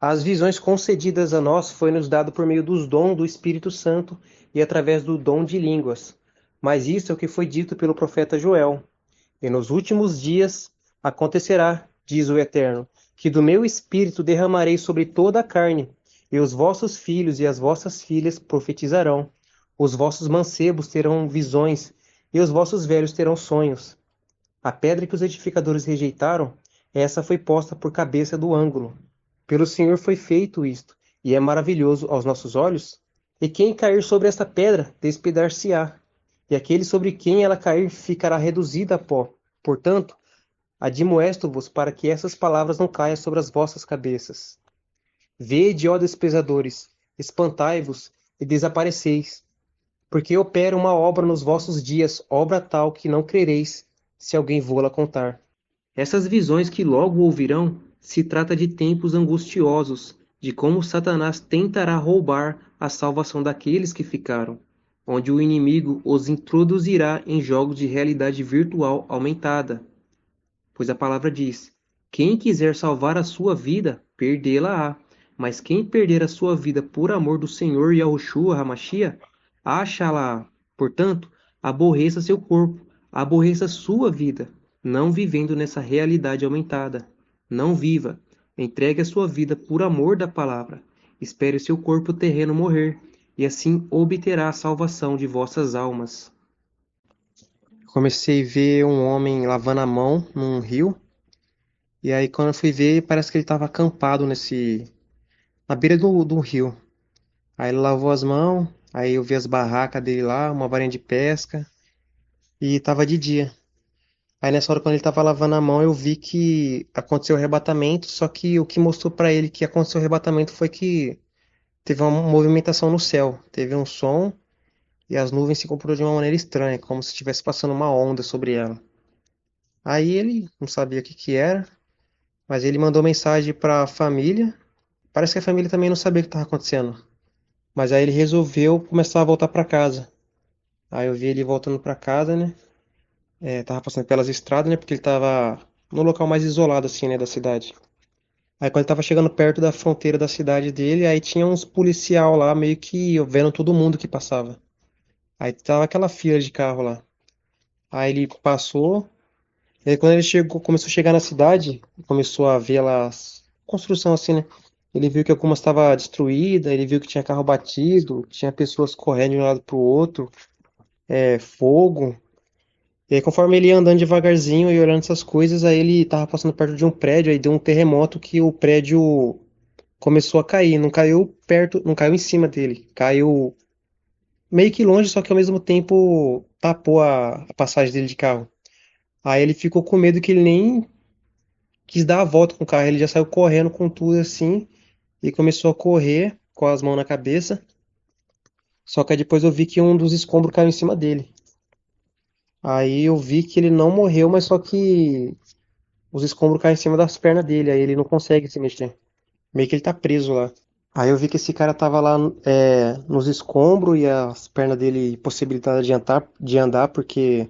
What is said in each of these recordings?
As visões concedidas a nós foi-nos dado por meio dos dons do Espírito Santo e através do dom de línguas. Mas isso é o que foi dito pelo profeta Joel. E nos últimos dias acontecerá, diz o Eterno, que do meu espírito derramarei sobre toda a carne, e os vossos filhos e as vossas filhas profetizarão. Os vossos mancebos terão visões, e os vossos velhos terão sonhos. A pedra que os edificadores rejeitaram, essa foi posta por cabeça do ângulo. Pelo Senhor foi feito isto, e é maravilhoso aos nossos olhos. E quem cair sobre esta pedra, despedar-se-á, e aquele sobre quem ela cair ficará reduzido a pó. Portanto, admoesto-vos para que essas palavras não caiam sobre as vossas cabeças. Vede, ó desprezadores, espantai-vos e desapareceis, porque opera uma obra nos vossos dias, obra tal que não crereis, se alguém vô-la contar. Essas visões que logo ouvirão se trata de tempos angustiosos, de como Satanás tentará roubar a salvação daqueles que ficaram, onde o inimigo os introduzirá em jogos de realidade virtual aumentada. Pois a palavra diz: quem quiser salvar a sua vida, perdê-la-á. Mas quem perder a sua vida por amor do Senhor Yahushua Hamashia, achá-la-á. Portanto, aborreça seu corpo, aborreça sua vida, não vivendo nessa realidade aumentada. Não viva. Entregue a sua vida por amor da palavra. Espere seu corpo terreno morrer, e assim obterá a salvação de vossas almas. Comecei a ver um homem lavando a mão num rio. E aí quando eu fui ver, parece que ele estava acampado na beira do rio. Aí ele lavou as mãos, aí eu vi as barracas dele lá, uma varinha de pesca, e tava de dia. Aí nessa hora quando ele tava lavando a mão, eu vi que aconteceu o arrebatamento, só que o que mostrou pra ele que aconteceu o arrebatamento foi que teve uma movimentação no céu, teve um som e as nuvens se comportou de uma maneira estranha, como se estivesse passando uma onda sobre ela. Aí ele não sabia o que que era, mas ele mandou mensagem pra família. Parece que a família também não sabia o que estava acontecendo. Mas aí ele resolveu começar a voltar para casa. Aí eu vi ele voltando para casa, né? Tava passando pelas estradas, né? Porque ele tava no local mais isolado, assim, né? Da cidade. Aí quando ele tava chegando perto da fronteira da cidade dele, aí tinha uns policial lá, meio que vendo todo mundo que passava. Aí tava aquela fila de carro lá. Aí ele passou. E aí quando ele chegou, começou a chegar na cidade, começou a ver lá as construção assim, né? Ele viu que algumas estava destruída, ele viu que tinha carro batido, tinha pessoas correndo de um lado para o outro, fogo. E aí conforme ele ia andando devagarzinho e olhando essas coisas, aí ele tava passando perto de um prédio, aí deu um terremoto que o prédio começou a cair, não caiu perto, não caiu em cima dele, caiu meio que longe, só que ao mesmo tempo tapou a passagem dele de carro. Aí ele ficou com medo que ele nem quis dar a volta com o carro, ele já saiu correndo com tudo assim e começou a correr com as mãos na cabeça. Só que aí depois eu vi que um dos escombros caiu em cima dele. Aí eu vi que ele não morreu, mas só que os escombros caem em cima das pernas dele, aí ele não consegue se mexer. Meio que ele tá preso lá. Aí eu vi que esse cara tava lá nos escombros e as pernas dele possibilitadas de andar porque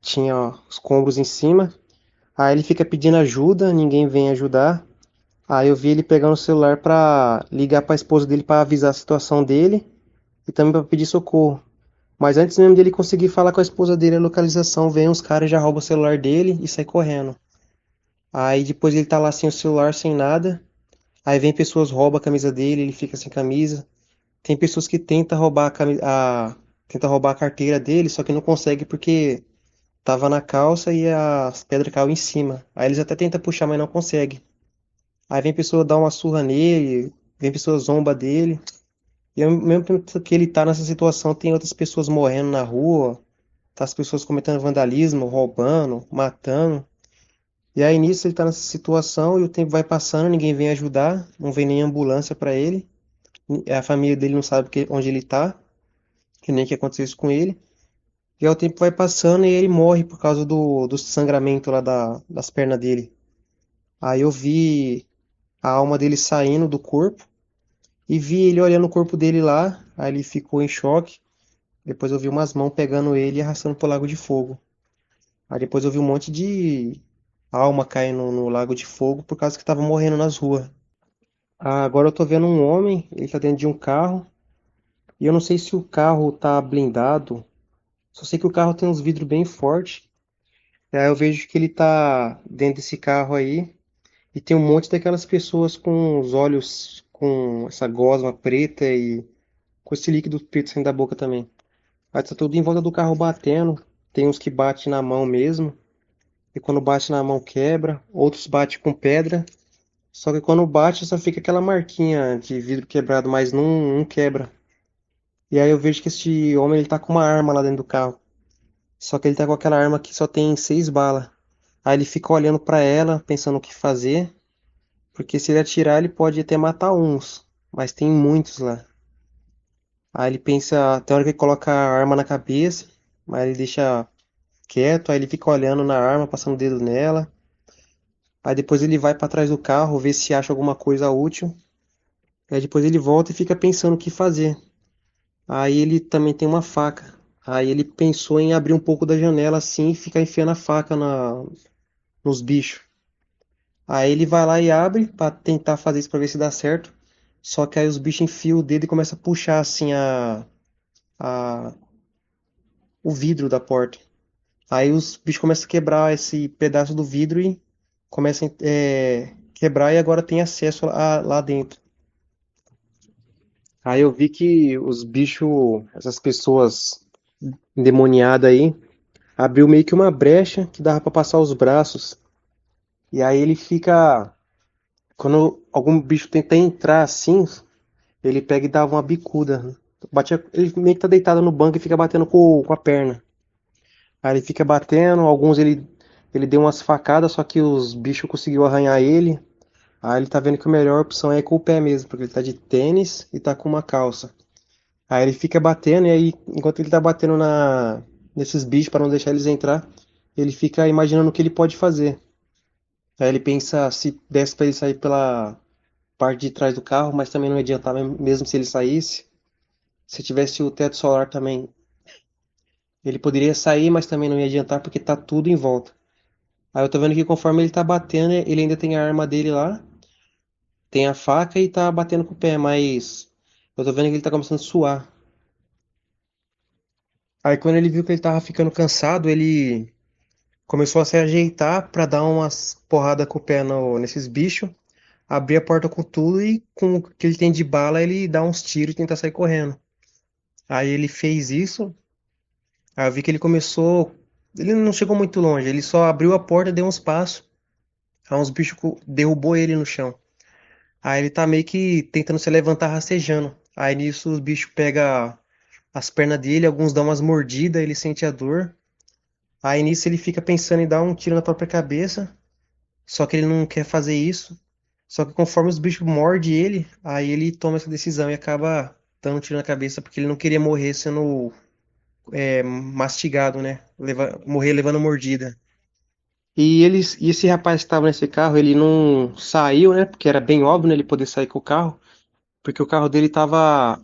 tinha escombros em cima. Aí ele fica pedindo ajuda, ninguém vem ajudar. Aí eu vi ele pegando o celular pra ligar pra esposa dele pra avisar a situação dele e também pra pedir socorro. Mas antes mesmo dele conseguir falar com a esposa dele a localização, vem uns caras e já roubam o celular dele e sai correndo. Aí depois ele tá lá sem o celular, sem nada. Aí vem pessoas roubam a camisa dele, ele fica sem camisa. Tem pessoas que tentam roubar tenta roubar a carteira dele, só que não consegue porque tava na calça e as pedras caiu em cima. Aí eles até tentam puxar, mas não consegue. Aí vem pessoa dar uma surra nele, vem pessoa zomba dele. E ao mesmo tempo que ele tá nessa situação, tem outras pessoas morrendo na rua, tá as pessoas cometendo vandalismo, roubando, matando. E aí nisso ele tá nessa situação e o tempo vai passando, ninguém vem ajudar, não vem nem ambulância pra ele. A família dele não sabe onde ele tá, que nem que aconteceu isso com ele. E aí o tempo vai passando e ele morre por causa do sangramento lá das pernas dele. Aí eu vi a alma dele saindo do corpo e vi ele olhando o corpo dele lá, aí ele ficou em choque. Depois eu vi umas mãos pegando ele e arrastando pro Lago de Fogo. Aí depois eu vi um monte de alma caindo no Lago de Fogo por causa que tava morrendo nas ruas. Ah, agora eu tô vendo um homem, ele tá dentro de um carro, e eu não sei se o carro tá blindado, só sei que o carro tem uns vidros bem fortes. E aí eu vejo que ele tá dentro desse carro aí, e tem um monte daquelas pessoas com os olhos com essa gosma preta e com esse líquido preto saindo da boca também. Aí tá tudo em volta do carro batendo, tem uns que bate na mão mesmo, e quando bate na mão quebra, outros bate com pedra, só que quando bate só fica aquela marquinha de vidro quebrado, mas não quebra. E aí eu vejo que esse homem ele tá com uma arma lá dentro do carro. Só que ele tá com aquela arma que só tem 6 balas. Aí ele fica olhando pra ela, pensando o que fazer, porque se ele atirar ele pode até matar uns, mas tem muitos lá. Aí ele pensa, tem hora que ele coloca a arma na cabeça, mas ele deixa quieto, aí ele fica olhando na arma, passando o dedo nela. Aí depois ele vai pra trás do carro, ver se acha alguma coisa útil. Aí depois ele volta e fica pensando o que fazer. Aí ele também tem uma faca. Aí ele pensou em abrir um pouco da janela assim e ficar enfiando a faca nos bichos. Aí ele vai lá e abre pra tentar fazer isso pra ver se dá certo. Só que aí os bichos enfiam o dedo e começam a puxar assim a, o vidro da porta. Aí os bichos começam a quebrar esse pedaço do vidro e começam a quebrar e agora tem acesso lá dentro. Aí eu vi que os bichos, essas pessoas endemoniadas aí, abriu meio que uma brecha que dava pra passar os braços. E aí ele fica. Quando algum bicho tenta entrar assim, ele pega e dá uma bicuda. Ele meio que tá deitado no banco e fica batendo com a perna. Aí ele fica batendo, alguns ele deu umas facadas, só que os bichos conseguiu arranhar ele. Aí ele tá vendo que a melhor opção é ir com o pé mesmo, porque ele tá de tênis e tá com uma calça. Aí ele fica batendo, e aí, enquanto ele tá batendo nesses bichos para não deixar eles entrar, ele fica imaginando o que ele pode fazer. Aí ele pensa se desse pra ele sair pela parte de trás do carro, mas também não ia adiantar mesmo se ele saísse. Se tivesse o teto solar também, ele poderia sair, mas também não ia adiantar porque tá tudo em volta. Aí eu tô vendo que conforme ele tá batendo, ele ainda tem a arma dele lá, tem a faca e tá batendo com o pé, mas eu tô vendo que ele tá começando a suar. Aí quando ele viu que ele tava ficando cansado, ele começou a se ajeitar pra dar umas porradas com o pé nesses bichos, abrir a porta com tudo e com o que ele tem de bala ele dá uns tiros e tenta sair correndo. Aí ele fez isso, aí eu vi que ele começou. Ele não chegou muito longe, ele só abriu a porta, deu uns passos, aí uns bichos derrubou ele no chão. Aí ele tá meio que tentando se levantar rastejando. Aí nisso os bichos pegam as pernas dele, alguns dão umas mordidas, ele sente a dor. Aí nisso ele fica pensando em dar um tiro na própria cabeça, só que ele não quer fazer isso. Só que conforme os bichos mordem ele, aí ele toma essa decisão e acaba dando um tiro na cabeça porque ele não queria morrer sendo mastigado, né? Morrer levando mordida. E esse rapaz que estava nesse carro, ele não saiu, né? Porque era bem óbvio, né, ele poder sair com o carro, porque o carro dele tava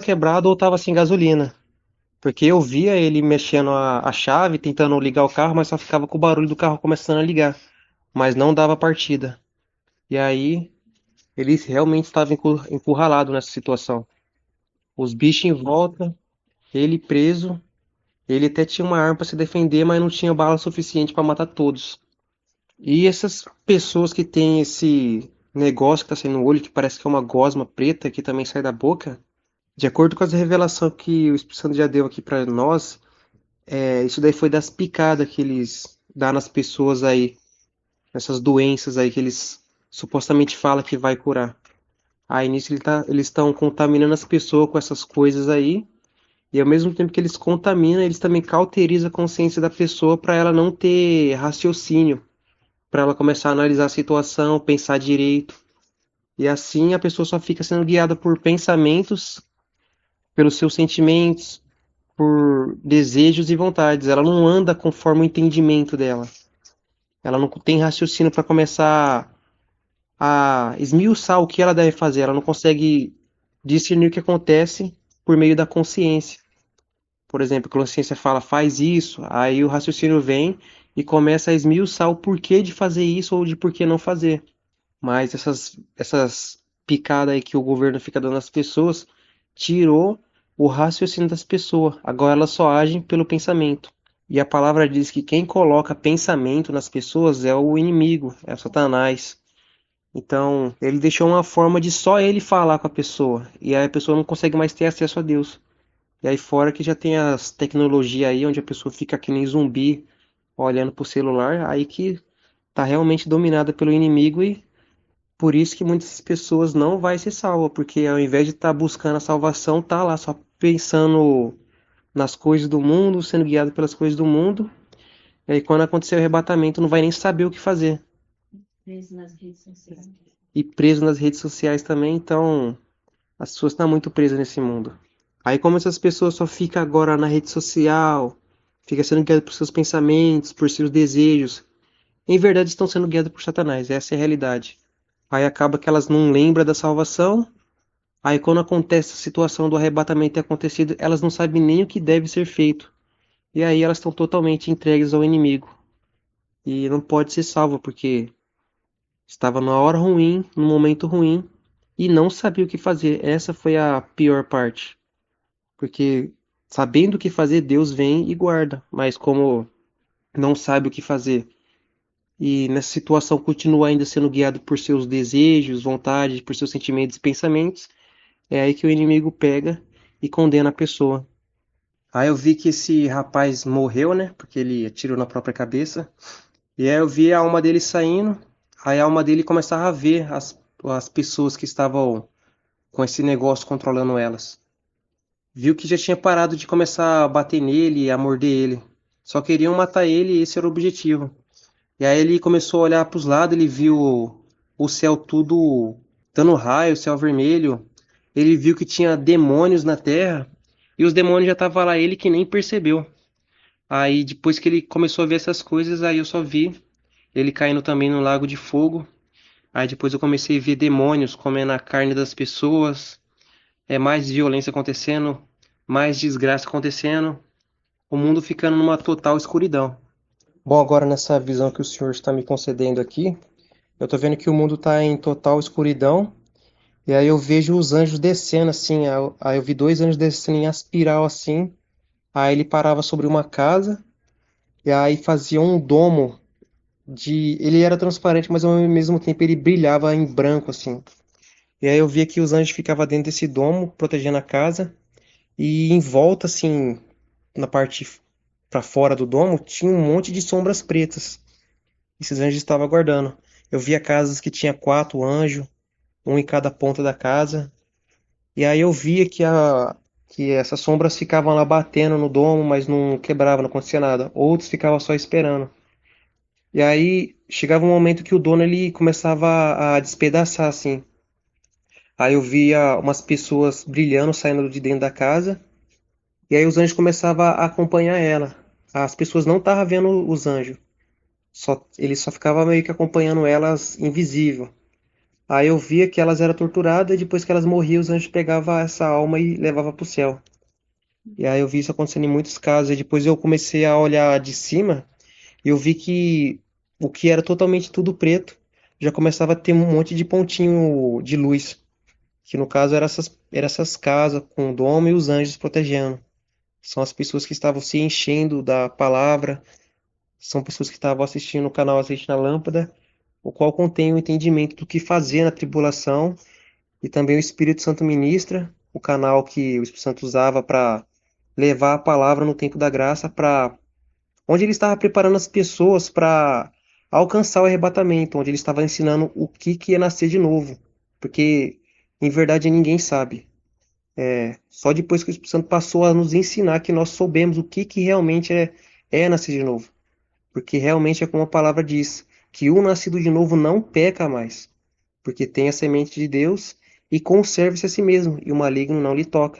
quebrado ou tava sem gasolina. Porque eu via ele mexendo a chave, tentando ligar o carro, mas só ficava com o barulho do carro começando a ligar, mas não dava partida. E aí ele realmente estava encurralado nessa situação. Os bichos em volta, ele preso, ele até tinha uma arma para se defender, mas não tinha bala suficiente para matar todos. E essas pessoas que têm esse negócio que tá saindo no olho, que parece que é uma gosma preta que também sai da boca, de acordo com as revelações que o Espírito Santo já deu aqui para nós, isso daí foi das picadas que eles dão nas pessoas aí, essas doenças aí que eles supostamente falam que vai curar. Aí nisso eles estão contaminando as pessoas com essas coisas aí, e ao mesmo tempo que eles contaminam, eles também cauterizam a consciência da pessoa para ela não ter raciocínio, para ela começar a analisar a situação, pensar direito. E assim a pessoa só fica sendo guiada por pensamentos, pelos seus sentimentos, por desejos e vontades. Ela não anda conforme o entendimento dela. Ela não tem raciocínio para começar a esmiuçar o que ela deve fazer. Ela não consegue discernir o que acontece por meio da consciência. Por exemplo, a consciência fala faz isso, aí o raciocínio vem e começa a esmiuçar o porquê de fazer isso ou de por que não fazer. Mas essas picada aí que o governo fica dando às pessoas tirou o raciocínio das pessoas. Agora elas só agem pelo pensamento. E a palavra diz que quem coloca pensamento nas pessoas é o inimigo, é o Satanás. Então, ele deixou uma forma de só ele falar com a pessoa. E aí a pessoa não consegue mais ter acesso a Deus. E aí fora que já tem as tecnologias aí, onde a pessoa fica que nem zumbi, olhando pro celular, aí que tá realmente dominada pelo inimigo e por isso que muitas pessoas não vai ser salva, porque ao invés de estar buscando a salvação, tá lá só pensando nas coisas do mundo, sendo guiado pelas coisas do mundo. E aí quando acontecer o arrebatamento, não vai nem saber o que fazer. Preso nas redes sociais. E preso nas redes sociais também, então as pessoas estão muito presas nesse mundo. Aí como essas pessoas só ficam agora na rede social, fica sendo guiado por seus pensamentos, por seus desejos, em verdade estão sendo guiadas por Satanás, essa é a realidade. Aí acaba que elas não lembram da salvação. Aí quando acontece a situação do arrebatamento ter acontecido, elas não sabem nem o que deve ser feito. E aí elas estão totalmente entregues ao inimigo. E não pode ser salva porque estava numa hora ruim, num momento ruim, e não sabia o que fazer. Essa foi a pior parte. Porque sabendo o que fazer, Deus vem e guarda. Mas como não sabe o que fazer, e nessa situação continua ainda sendo guiado por seus desejos, vontades, por seus sentimentos e pensamentos, é aí que o inimigo pega e condena a pessoa. Aí eu vi que esse rapaz morreu, né? Porque ele atirou na própria cabeça. E aí eu vi a alma dele saindo. Aí a alma dele começava a ver as pessoas que estavam com esse negócio controlando elas. Viu que já tinha parado de começar a bater nele e a morder ele. Só queriam matar ele e esse era o objetivo. E aí ele começou a olhar para os lados, ele viu o céu tudo dando raio, o céu vermelho. Ele viu que tinha demônios na terra e os demônios já estavam lá, ele que nem percebeu. Aí depois que ele começou a ver essas coisas, aí eu só vi ele caindo também no lago de fogo. Aí depois eu comecei a ver demônios comendo a carne das pessoas, mais violência acontecendo, mais desgraça acontecendo, o mundo ficando numa total escuridão. Bom, agora nessa visão que o senhor está me concedendo aqui, eu tô vendo que o mundo está em total escuridão, e aí eu vejo os anjos descendo assim, aí eu vi dois anjos descendo em espiral assim, aí ele parava sobre uma casa, e aí fazia um domo ele era transparente, mas ao mesmo tempo ele brilhava em branco assim. E aí eu via que os anjos ficavam dentro desse domo, protegendo a casa, e em volta assim, na parte para fora do domo, tinha um monte de sombras pretas. Esses anjos estavam guardando. Eu via casas que tinha quatro anjos, um em cada ponta da casa. E aí eu via que essas sombras ficavam lá batendo no domo, mas não quebrava, não acontecia nada. Outros ficavam só esperando. E aí chegava um momento que o dono ele começava a despedaçar assim. Aí eu via umas pessoas brilhando saindo de dentro da casa. E aí os anjos começavam a acompanhar ela. As pessoas não estavam vendo os anjos. Ele só ficava meio que acompanhando elas invisível. Aí eu via que elas eram torturadas e depois que elas morriam, os anjos pegavam essa alma e levavam para o céu. E aí eu vi isso acontecendo em muitos casos. E depois eu comecei a olhar de cima e eu vi que o que era totalmente tudo preto já começava a ter um monte de pontinho de luz. Que no caso eram essas casas com o domo e os anjos protegendo. São as pessoas que estavam se enchendo da palavra, são pessoas que estavam assistindo o canal Azeite na Lâmpada, o qual contém o entendimento do que fazer na tribulação, e também o Espírito Santo ministra, o canal que o Espírito Santo usava para levar a palavra no tempo da graça, para onde ele estava preparando as pessoas para alcançar o arrebatamento, onde ele estava ensinando o que é nascer de novo, porque em verdade ninguém sabe. Só depois que o Espírito Santo passou a nos ensinar que nós soubemos o que realmente é nascer de novo. Porque realmente é como a palavra diz, que o nascido de novo não peca mais, porque tem a semente de Deus e conserva-se a si mesmo, e o maligno não lhe toca.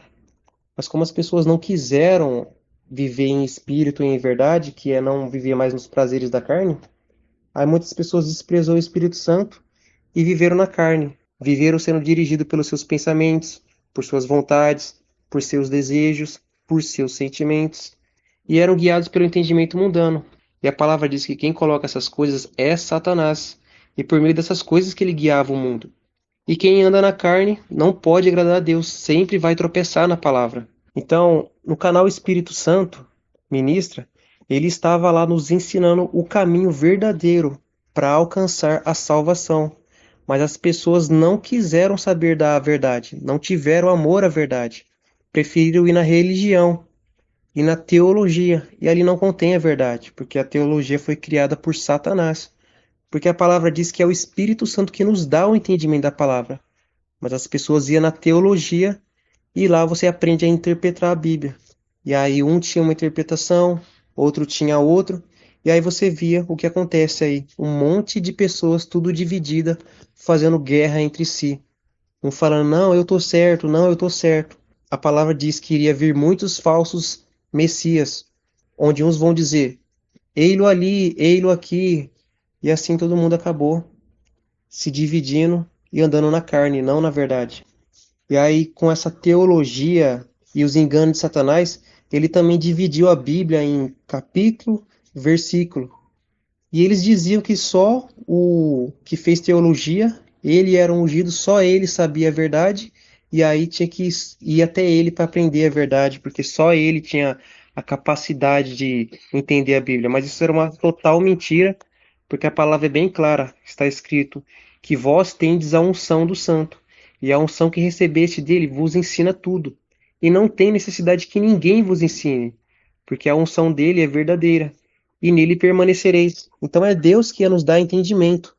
Mas como as pessoas não quiseram viver em espírito e em verdade, que é não viver mais nos prazeres da carne, aí muitas pessoas desprezou o Espírito Santo e viveram na carne. Viveram sendo dirigidos pelos seus pensamentos, por suas vontades, por seus desejos, por seus sentimentos, e eram guiados pelo entendimento mundano. E a palavra diz que quem coloca essas coisas é Satanás, e por meio dessas coisas que ele guiava o mundo. E quem anda na carne não pode agradar a Deus, sempre vai tropeçar na palavra. Então, no canal Espírito Santo Ministra, ele estava lá nos ensinando o caminho verdadeiro para alcançar a salvação. Mas as pessoas não quiseram saber da verdade, não tiveram amor à verdade. Preferiram ir na religião e na teologia, e ali não contém a verdade, porque a teologia foi criada por Satanás. Porque a palavra diz que é o Espírito Santo que nos dá o entendimento da palavra. Mas as pessoas iam na teologia e lá você aprende a interpretar a Bíblia. E aí um tinha uma interpretação, outro tinha outro, e aí você via o que acontece aí. Um monte de pessoas, tudo dividida, fazendo guerra entre si. Um falando, não, eu tô certo, não, eu tô certo. A palavra diz que iria vir muitos falsos messias, onde uns vão dizer, ei-lo ali, ei-lo aqui, e assim todo mundo acabou se dividindo e andando na carne, não na verdade. E aí, com essa teologia e os enganos de Satanás, ele também dividiu a Bíblia em capítulo, versículo. E eles diziam que só o que fez teologia, ele era um ungido, só ele sabia a verdade, e aí tinha que ir até ele para aprender a verdade, porque só ele tinha a capacidade de entender a Bíblia. Mas isso era uma total mentira, porque a palavra é bem clara, está escrito que vós tendes a unção do santo, e a unção que recebeste dele vos ensina tudo, e não tem necessidade que ninguém vos ensine, porque a unção dele é verdadeira e nele permanecereis. Então é Deus que ia nos dar entendimento.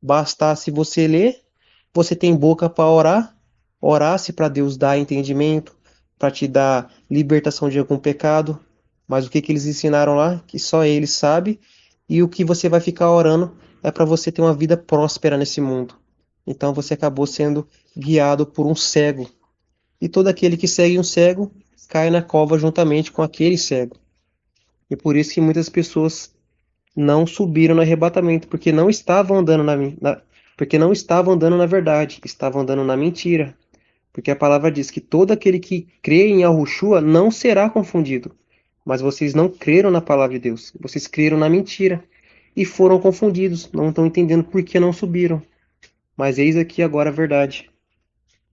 Bastasse você ler, você tem boca para orar, orasse para Deus dar entendimento, para te dar libertação de algum pecado. Mas o que que eles ensinaram lá? Que só ele sabe, e o que você vai ficar orando é para você ter uma vida próspera nesse mundo. Então você acabou sendo guiado por um cego. E todo aquele que segue um cego cai na cova juntamente com aquele cego. E por isso que muitas pessoas não subiram no arrebatamento, porque não estavam andando porque não estavam andando na verdade, estavam andando na mentira. Porque a palavra diz que todo aquele que crê em Yahushua não será confundido. Mas vocês não creram na palavra de Deus, vocês creram na mentira e foram confundidos, não estão entendendo por que não subiram. Mas eis aqui agora a verdade.